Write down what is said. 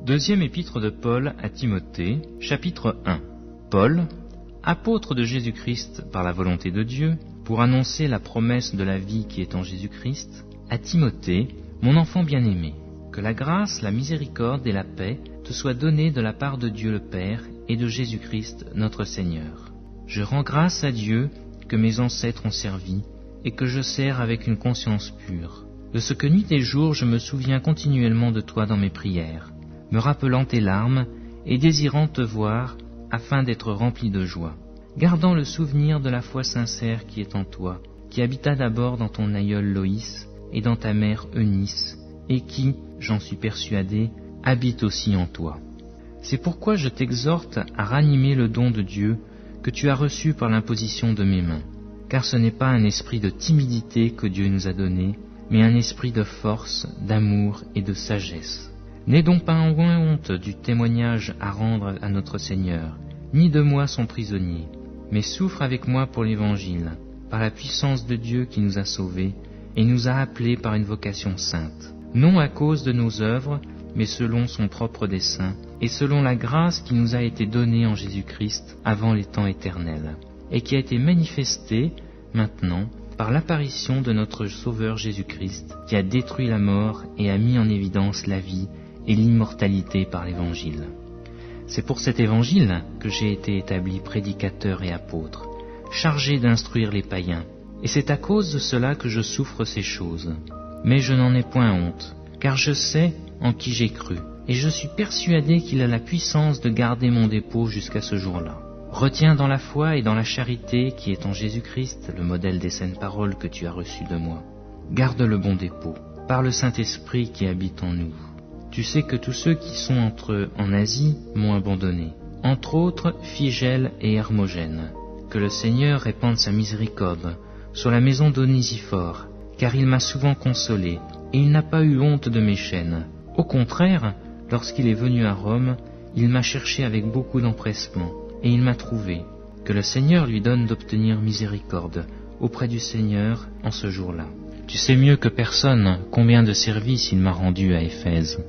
Deuxième épître de Paul à Timothée, chapitre 1. Paul, apôtre de Jésus-Christ par la volonté de Dieu, pour annoncer la promesse de la vie qui est en Jésus-Christ, à Timothée, mon enfant bien-aimé, que la grâce, la miséricorde et la paix te soient données de la part de Dieu le Père et de Jésus-Christ notre Seigneur. Je rends grâce à Dieu que mes ancêtres ont servi et que je sers avec une conscience pure. De ce que nuit et jour je me souviens continuellement de toi dans mes prières, me rappelant tes larmes et désirant te voir afin d'être rempli de joie, gardant le souvenir de la foi sincère qui est en toi, qui habita d'abord dans ton aïeul Loïs et dans ta mère Eunice, et qui, j'en suis persuadé, habite aussi en toi. C'est pourquoi je t'exhorte à ranimer le don de Dieu que tu as reçu par l'imposition de mes mains, car ce n'est pas un esprit de timidité que Dieu nous a donné, mais un esprit de force, d'amour et de sagesse. N'aie donc pas en honte du témoignage à rendre à notre Seigneur, ni de moi son prisonnier, mais souffre avec moi pour l'Évangile, par la puissance de Dieu qui nous a sauvés et nous a appelés par une vocation sainte, non à cause de nos œuvres, mais selon son propre dessein, et selon la grâce qui nous a été donnée en Jésus-Christ avant les temps éternels, et qui a été manifestée maintenant par l'apparition de notre Sauveur Jésus-Christ, qui a détruit la mort et a mis en évidence la vie et l'immortalité par l'Évangile. C'est pour cet Évangile que j'ai été établi prédicateur et apôtre, chargé d'instruire les païens, et c'est à cause de cela que je souffre ces choses. Mais je n'en ai point honte, car je sais en qui j'ai cru, et je suis persuadé qu'il a la puissance de garder mon dépôt jusqu'à ce jour-là. Retiens dans la foi et dans la charité qui est en Jésus-Christ le modèle des saintes paroles que tu as reçues de moi. Garde le bon dépôt, par le Saint-Esprit qui habite en nous. Tu sais que tous ceux qui sont entre eux en Asie m'ont abandonné, entre autres Phygèle et Hermogène. Que le Seigneur répande sa miséricorde sur la maison d'Onésiphore, car il m'a souvent consolé, et il n'a pas eu honte de mes chaînes. Au contraire, lorsqu'il est venu à Rome, il m'a cherché avec beaucoup d'empressement, et il m'a trouvé. Que le Seigneur lui donne d'obtenir miséricorde auprès du Seigneur en ce jour-là. Tu sais mieux que personne combien de services il m'a rendu à Éphèse.